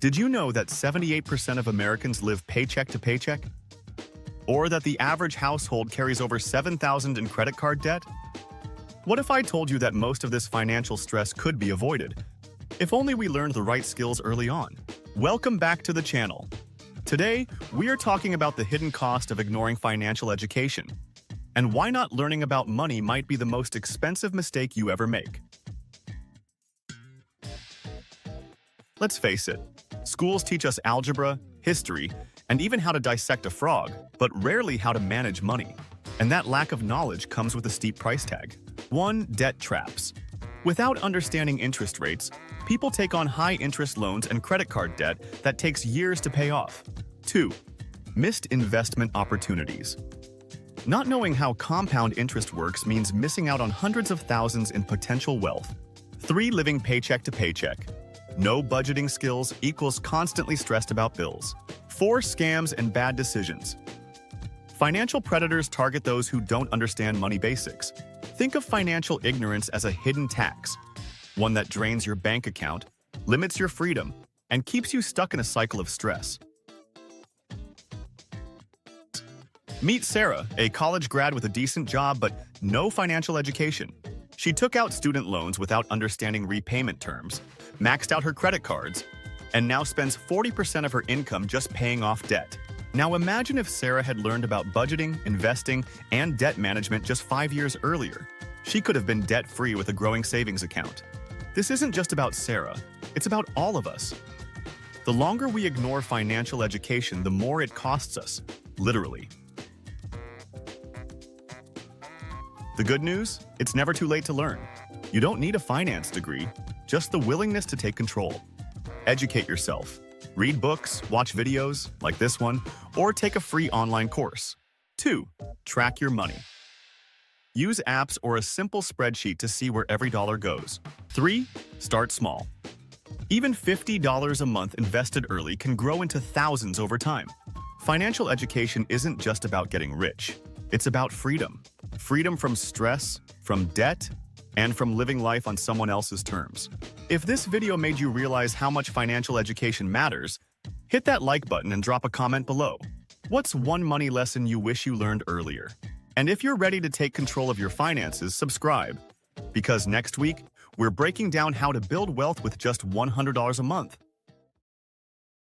Did you know that 78% of Americans live paycheck to paycheck? Or that the average household carries over $7,000 in credit card debt? What if I told you that most of this financial stress could be avoided, if only we learned the right skills early on? Welcome back to the channel. Today, we are talking about the hidden cost of ignoring financial education, and why not learning about money might be the most expensive mistake you ever make. Let's face it, schools teach us algebra, history, and even how to dissect a frog, but rarely how to manage money. And that lack of knowledge comes with a steep price tag. 1. Debt traps. Without understanding interest rates, people take on high-interest loans and credit card debt that takes years to pay off. 2. Missed investment opportunities. Not knowing how compound interest works means missing out on hundreds of thousands in potential wealth. 3. Living paycheck to paycheck. No budgeting skills equals constantly stressed about bills. 4. Scams and bad decisions. Financial predators target those who don't understand money basics. Think of financial ignorance as a hidden tax, one that drains your bank account, limits your freedom, and keeps you stuck in a cycle of stress. Meet Sarah, a college grad with a decent job but no financial education. She took out student loans without understanding repayment terms, maxed out her credit cards, and now spends 40% of her income just paying off debt. Now imagine if Sarah had learned about budgeting, investing, and debt management just 5 years earlier. She could have been debt-free with a growing savings account. This isn't just about Sarah, it's about all of us. The longer we ignore financial education, the more it costs us, literally. The good news? It's never too late to learn. You don't need a finance degree, just the willingness to take control. Educate yourself. Read books, watch videos, like this one, or take a free online course. 2. Track your money. Use apps or a simple spreadsheet to see where every dollar goes. 3. Start small. Even $50 a month invested early can grow into thousands over time. Financial education isn't just about getting rich. It's about freedom. Freedom from stress, from debt, and from living life on someone else's terms. If this video made you realize how much financial education matters, hit that like button and drop a comment below. What's one money lesson you wish you learned earlier? And if you're ready to take control of your finances, subscribe. Because next week, we're breaking down how to build wealth with just $100 a month.